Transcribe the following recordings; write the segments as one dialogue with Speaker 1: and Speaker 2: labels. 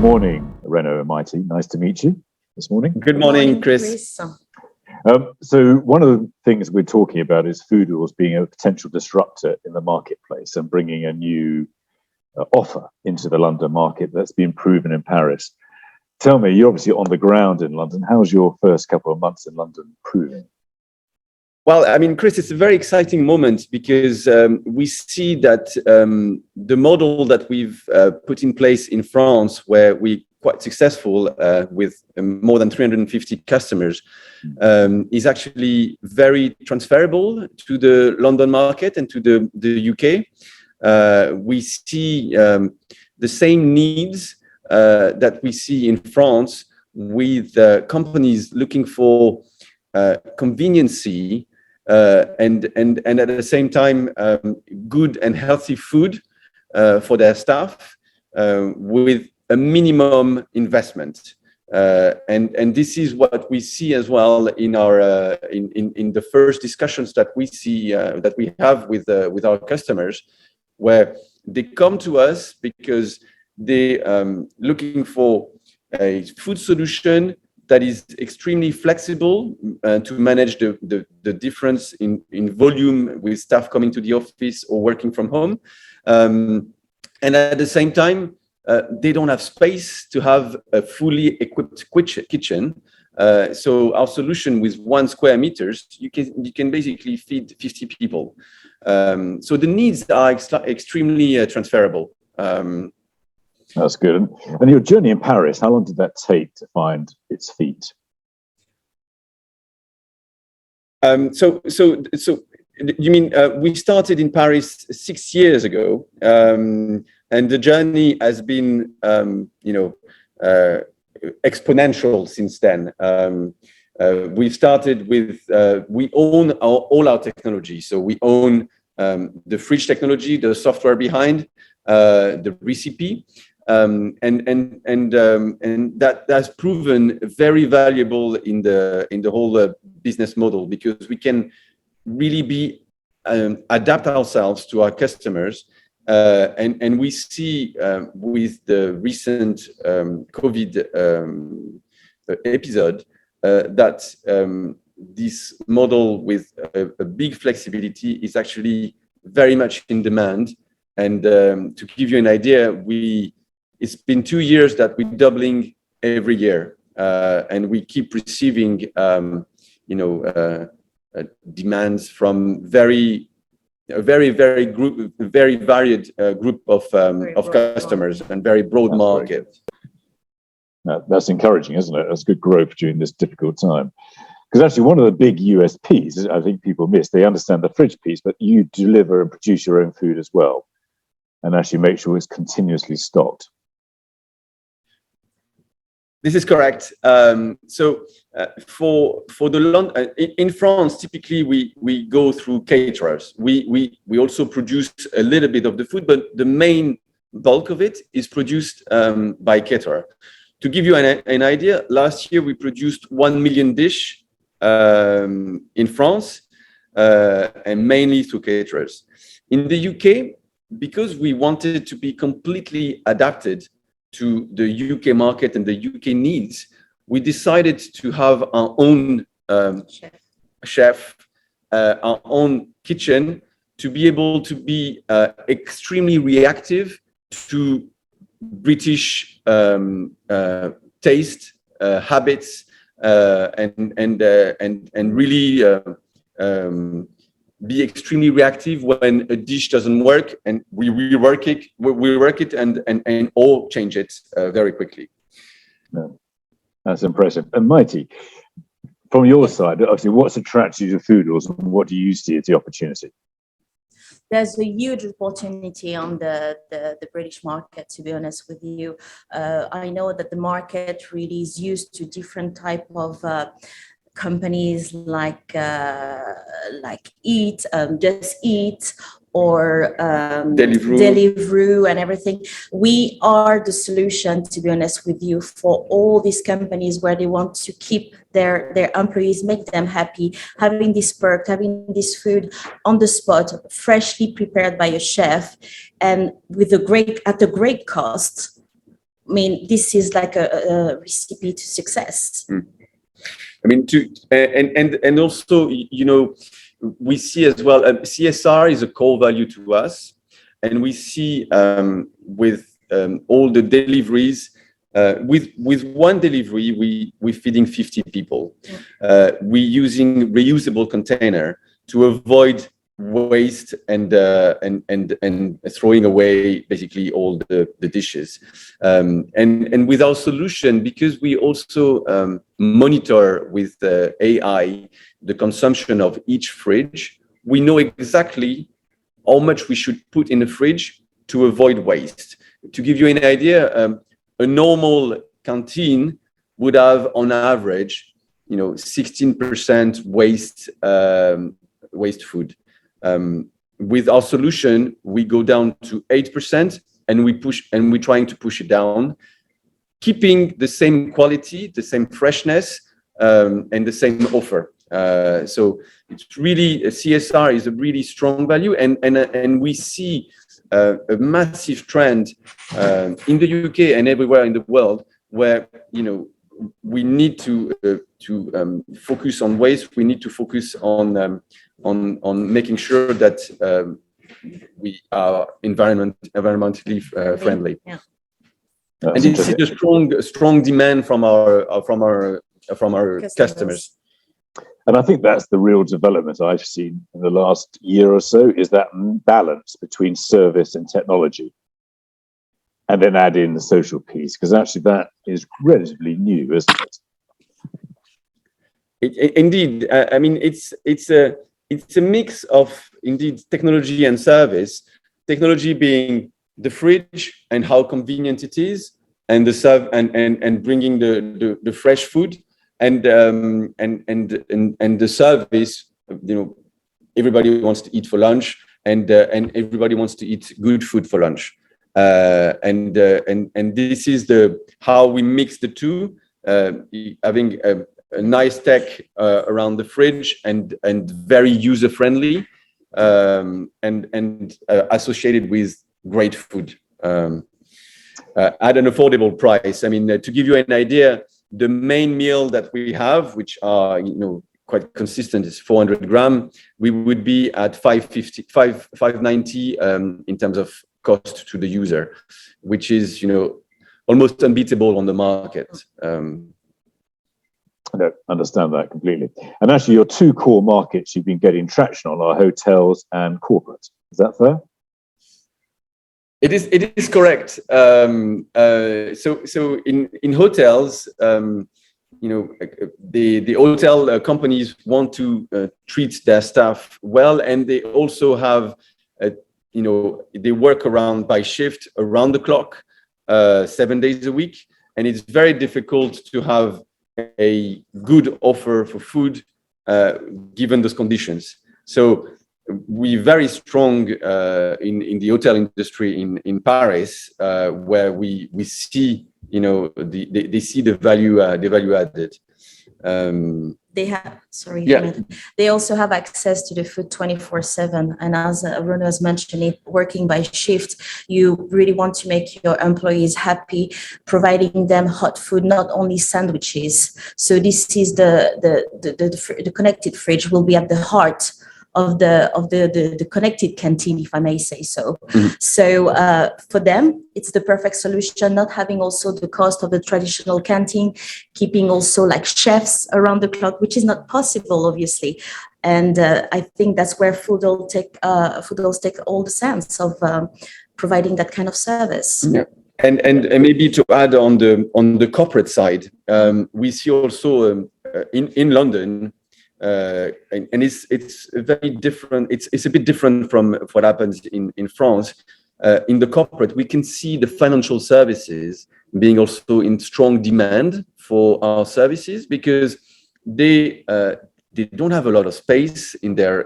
Speaker 1: morning, Renaud and Mighty. Nice to meet you this morning.
Speaker 2: Good morning, Chris.
Speaker 1: So one of the things we're talking about is Foodles being a potential disruptor in the marketplace and bringing a new offer into the London market that's been proven in Paris. Tell me, you're obviously on the ground in London. How's your first couple of months in London proving?
Speaker 2: Well, I mean, Chris, it's a very exciting moment because we see that the model that we've put in place in France, where we're quite successful with more than 350 customers, is actually very transferable to the London market and to the UK. We see the same needs that we see in France with companies looking for conveniency and at the same time good and healthy food for their staff with a minimum investment. And this is what we see as well in our in the first discussions that we see that we have with our customers, where they come to us because they looking for a food solution that is extremely flexible to manage the difference in volume with staff coming to the office or working from home. And at the same time, they don't have space to have a fully equipped kitchen. So our solution with 1 square meters, you can basically feed 50 people. So the needs are extremely transferable.
Speaker 1: That's good. And your journey in Paris, how long did that take to find its feet?
Speaker 2: So you mean we started in Paris 6 years ago, and the journey has been, exponential since then. We started with we own all our technology, so we own the fridge technology, the software behind, the recipe. And that has proven very valuable in the whole business model, because we can really adapt ourselves to our customers, and we see with the recent COVID episode that this model with a big flexibility is actually very much in demand. And to give you an idea, it's been 2 years that we're doubling every year, and we keep receiving, demands from very varied group of customers and very broad market.
Speaker 1: That's encouraging, isn't it? That's good growth during this difficult time. Because actually, one of the big USPs I think people miss, they understand the fridge piece, but you deliver and produce your own food as well, and actually make sure it's continuously stocked.
Speaker 2: This is correct. So for the London in France, typically we go through caterers. We also produce a little bit of the food, but the main bulk of it is produced by caterer. To give you an idea, last year we produced 1 million dish in France, and mainly through caterers. In the UK, because we wanted to be completely adapted to the UK market and the UK needs, we decided to have our own chef, our own kitchen, to be able to be extremely reactive to British taste, habits, and really be extremely reactive when a dish doesn't work, and we work it and all change it very quickly.
Speaker 1: No, that's impressive. And Mighty, from your side, obviously, what's attracted you to Foodles, and what do you see as the opportunity?
Speaker 3: There's a huge opportunity on the British market, to be honest with you. I know that the market really is used to different type of companies like Eat, Just Eat, or Deliveroo and everything. We are the solution, to be honest with you, for all these companies where they want to keep their employees, make them happy, having this perk, having this food on the spot, freshly prepared by a chef, and with at a great cost. I mean, this is like a recipe to success.
Speaker 2: I mean, and also, you know, we see as well, CSR is a core value to us, and we see with all the deliveries, with one delivery, we're feeding 50 people. We're using reusable container to avoid waste and throwing away basically all the dishes. And with our solution, because we also monitor with AI the consumption of each fridge, we know exactly how much we should put in the fridge to avoid waste. To give you an idea, a normal canteen would have on average, you know, 16% waste food. With our solution, we go down to 8%, and we're trying to push it down, keeping the same quality, the same freshness, and the same offer. So it's really, CSR is a really strong value, and we see a massive trend in the UK and everywhere in the world where, you know, we need to focus on waste. We need to focus on making sure that we are environmentally friendly.
Speaker 3: Yeah.
Speaker 2: And this is a strong demand from our customers.
Speaker 1: And I think that's the real development I've seen in the last year or so, is that balance between service and technology. And then add in the social piece, because actually that is relatively new, isn't it?
Speaker 2: Indeed. I mean, it's a mix of indeed technology and service. Technology being the fridge and how convenient it is, and and bringing the fresh food, and the service. You know, everybody wants to eat for lunch, and everybody wants to eat good food for lunch. And this is how we mix the two, having a nice tech around the fridge and very user friendly, and associated with great food at an affordable price. I mean, to give you an idea, the main meal that we have, which are, you know, quite consistent, is 400 grams. We would be at 590 in terms of cost to the user, which is, you know, almost unbeatable on the market.
Speaker 1: I don't understand that completely. And actually, your two core markets you've been getting traction on are hotels and corporate. Is that fair?
Speaker 2: It is correct. So in hotels, you know, the hotel companies want to treat their staff well, and they also have, you know, they work around by shift around the clock, 7 days a week, and it's very difficult to have a good offer for food given those conditions. So we're very strong in the hotel industry in Paris, where we see, you know, they see the value added.
Speaker 3: They have, sorry,
Speaker 2: yeah.
Speaker 3: They also have access to the food 24/7. And as Bruno has mentioned, it working by shift, you really want to make your employees happy, providing them hot food, not only sandwiches. So this is the connected fridge will be at the heart of the connected canteen, if I may say so.
Speaker 2: Mm-hmm.
Speaker 3: So for them, it's the perfect solution, not having also the cost of the traditional canteen, keeping also like chefs around the clock, which is not possible, obviously. And I think that's where Foodles take all the sense of providing that kind of service.
Speaker 2: Yeah. And maybe to add on the corporate side, we see also in London, and it's very different. It's a bit different from what happens in France. In the corporate, we can see the financial services being also in strong demand for our services, because they don't have a lot of space in their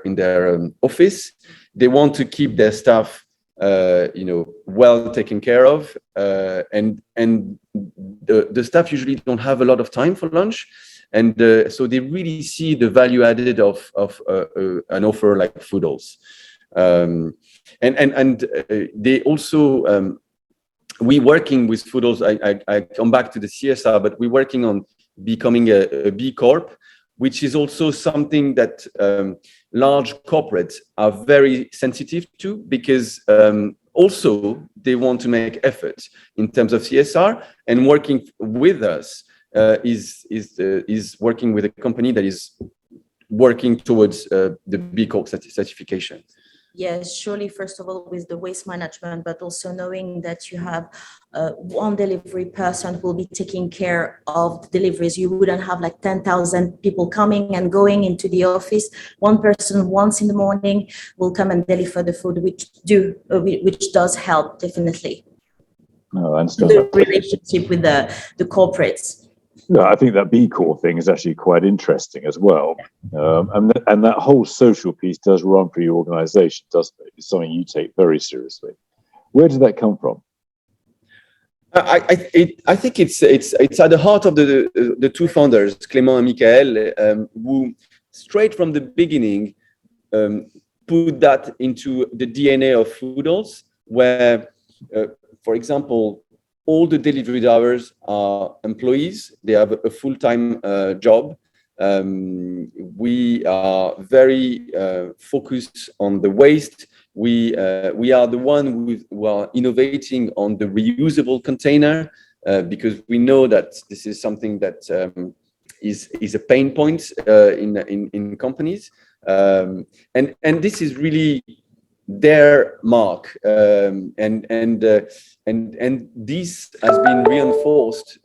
Speaker 2: office. They want to keep their staff, you know, well taken care of, and the staff usually don't have a lot of time for lunch. And so they really see the value added of an offer like Foodles, and they also we working with Foodles. I come back to the CSR, but we're working on becoming a B Corp, which is also something that large corporates are very sensitive to, because also they want to make efforts in terms of CSR, and working with us is working with a company that is working towards the B Corp certification.
Speaker 3: Yes, surely, first of all, with the waste management, but also knowing that you have one delivery person who will be taking care of the deliveries. You wouldn't have like 10,000 people coming and going into the office. One person once in the morning will come and deliver the food, which does help, definitely.
Speaker 1: No, I understand
Speaker 3: The
Speaker 1: that.
Speaker 3: relationship with the corporates.
Speaker 1: No, I think that B Corp thing is actually quite interesting as well. And that whole social piece does run for your organization, doesn't it? It's something you take very seriously. Where did that come from?
Speaker 2: I think it's at the heart of the two founders, Clément and Michael, who straight from the beginning put that into the DNA of Foodles, where, for example, all the delivery drivers are employees. They have a full-time job. We are very focused on the waste. We are the one who are innovating on the reusable container, because we know that this is something that is a pain point in companies, and this is really their mark, and this has been reinforced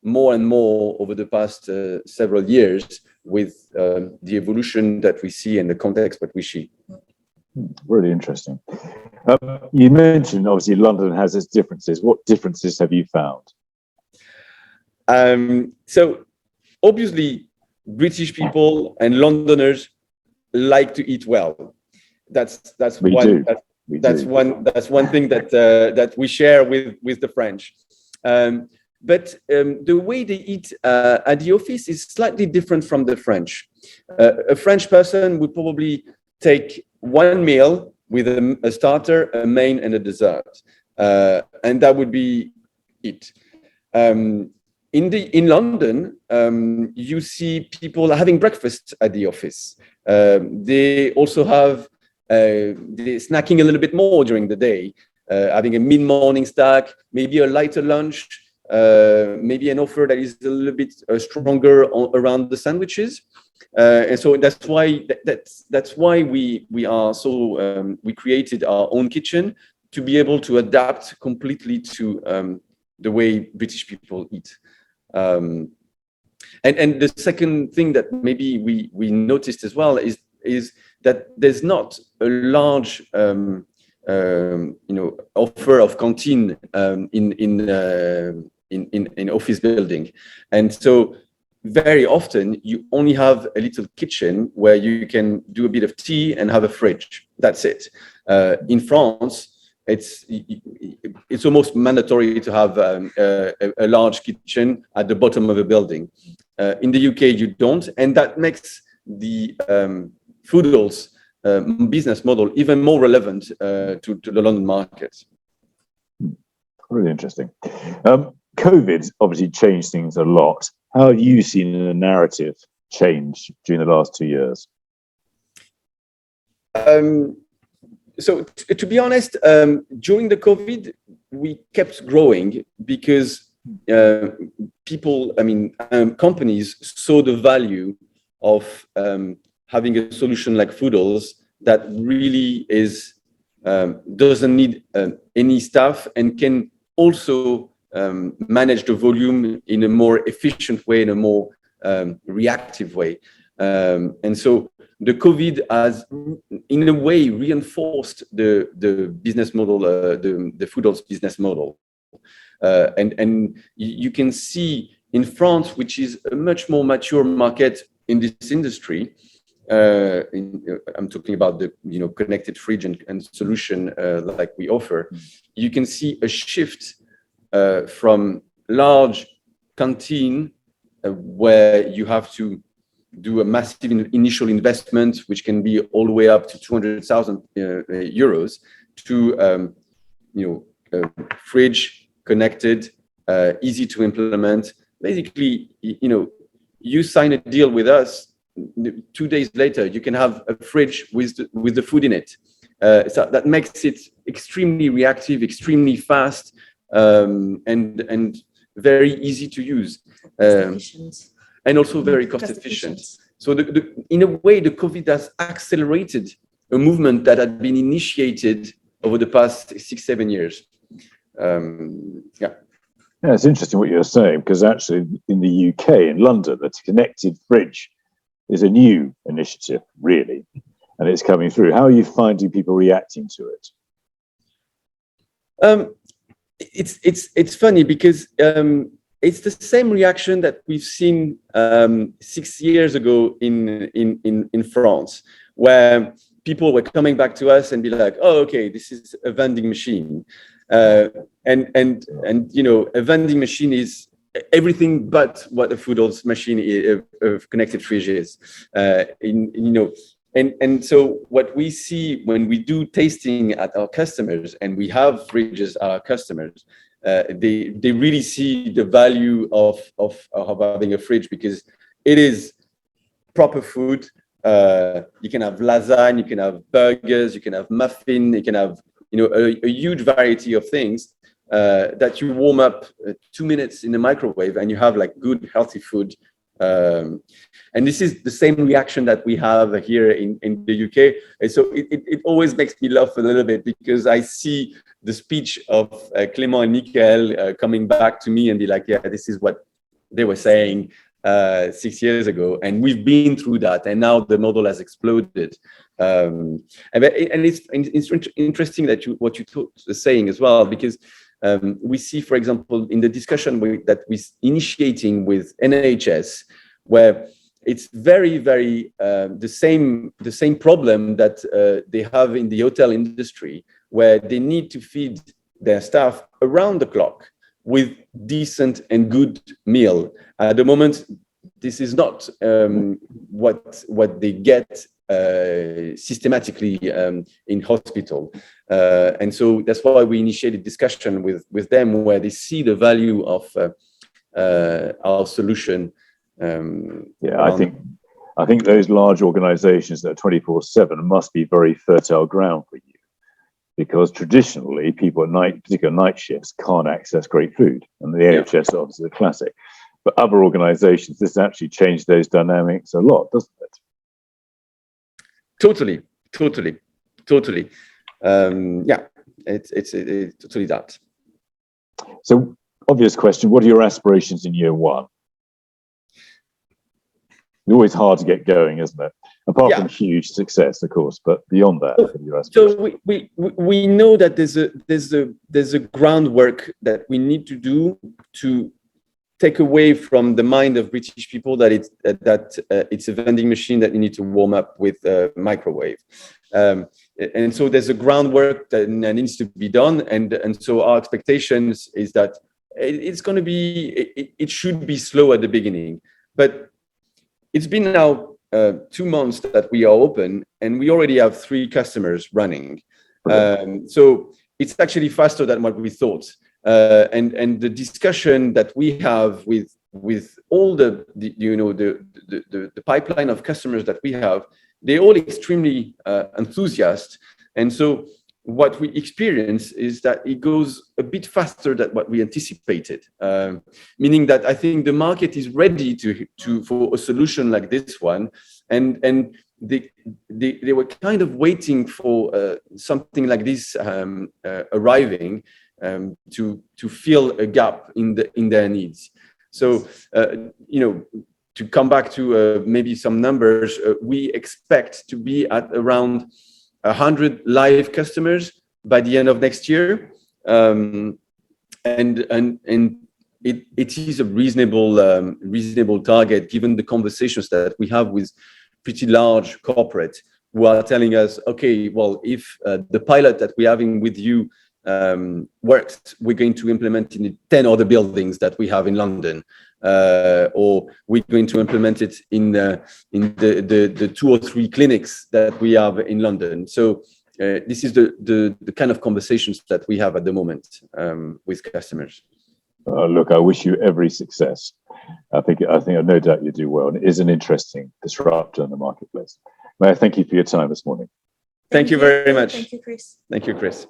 Speaker 2: more and more over the past several years with the evolution that we see and the context that we see.
Speaker 1: Really interesting. You mentioned obviously London has its differences. What differences have you found?
Speaker 2: So obviously British people and Londoners like to eat well. That's one thing that we share with the French. But the way they eat at the office is slightly different from the French. A French person would probably take one meal with a starter, a main, and a dessert, and that would be it. In London, you see people having breakfast at the office. They also have they're snacking a little bit more during the day, having a mid-morning snack, maybe a lighter lunch, maybe an offer that is a little bit stronger around the sandwiches. And so that's why we are so we created our own kitchen to be able to adapt completely to the way British people eat. And the second thing that maybe we noticed as well is that there's not a large offer of canteen in office building, and so very often you only have a little kitchen where you can do a bit of tea and have a fridge. That's it. In France, it's almost mandatory to have a large kitchen at the bottom of a building. In the UK, you don't, and that makes the Foodles business model even more relevant to the London market.
Speaker 1: Really interesting. COVID obviously changed things a lot. How have you seen the narrative change during the last 2 years?
Speaker 2: So to be honest, during the COVID, we kept growing because companies saw the value of having a solution like Foodles that really doesn't need any staff and can also manage the volume in a more efficient way, in a more reactive way. And so the COVID has, in a way, reinforced the business model, the Foodles business model. And you can see in France, which is a much more mature market in this industry, I'm talking about the connected fridge and solution like we offer. You can see a shift from large canteen where you have to do a massive initial investment, which can be all the way up to 200,000 euros, to fridge connected, easy to implement. Basically, you sign a deal with us. 2 days later, you can have a fridge with the food in it. So that makes it extremely reactive, extremely fast, and very easy to use, and also very cost efficient. So in a way, the COVID has accelerated a movement that had been initiated over the past 6-7 years.
Speaker 1: Yeah, it's interesting what you're saying, because actually in the UK, in London, the connected fridge is a new initiative, really, and it's coming through. How are you finding people reacting to it?
Speaker 2: It's funny because it's the same reaction that we've seen 6 years ago in France, where people were coming back to us and be like, "Oh, okay, this is a vending machine." And a vending machine is everything but what a Foodles machine of connected fridge is. And so what we see when we do tasting at our customers, and we have fridges at our customers, they really see the value of having a fridge, because it is proper food. You can have lasagne, you can have burgers, you can have muffin, you can have a huge variety of things that you warm up 2 minutes in the microwave, and you have like good, healthy food. And this is the same reaction that we have here in the UK. And so it always makes me laugh a little bit, because I see the speech of Clément and Michael coming back to me and be like, yeah, this is what they were saying 6 years ago, and we've been through that, and now the model has exploded. And it's interesting that what you were saying as well, because we see, for example, in the discussion that we're initiating with NHS, where it's very, very the same problem that they have in the hotel industry, where they need to feed their staff around the clock with decent and good meal. At the moment, this is not what they get systematically in hospital. And so that's why we initiated discussion with them, where they see the value of our solution.
Speaker 1: I think those large organizations that are 24/7 must be very fertile ground for you, because traditionally people at night, particularly night shifts, can't access great food, and the NHS obviously is a classic. But other organizations, this actually changed those dynamics a lot, doesn't it?
Speaker 2: Totally. It's totally that.
Speaker 1: So, obvious question, what are your aspirations in year one? It's always hard to get going, isn't it? Apart from huge success, of course, but beyond that, what are your aspirations?
Speaker 2: So we know that there's a groundwork that we need to do to take away from the mind of British people that it's a vending machine that you need to warm up with a microwave. And so there's a groundwork that needs to be done. And so our expectations is that it's going to be, it should be slow at the beginning. But it's been now 2 months that we are open, and we already have 3 customers running. So it's actually faster than what we thought. And the discussion that we have with all the pipeline of customers that we have, they're all extremely enthusiastic. And so what we experience is that it goes a bit faster than what we anticipated, meaning that I think the market is ready for a solution like this one, and they were kind of waiting for something like this arriving to fill a gap in their needs. So to come back to maybe some numbers, we expect to be at around 100 live customers by the end of next year, and it is a reasonable target, given the conversations that we have with pretty large corporate who are telling us, okay, well, if the pilot that we're having with you works, we're going to implement in the 10 other buildings that we have in London, or we're going to implement it in the 2 or 3 clinics that we have in London. So this is the kind of conversations that we have at the moment with customers.
Speaker 1: Look, I wish you every success. I think no doubt you do well, and it is an interesting disruptor in the marketplace. May I thank you for your time this morning.
Speaker 2: Thank you very much.
Speaker 3: Thank you, Chris.
Speaker 2: Thank you, Chris.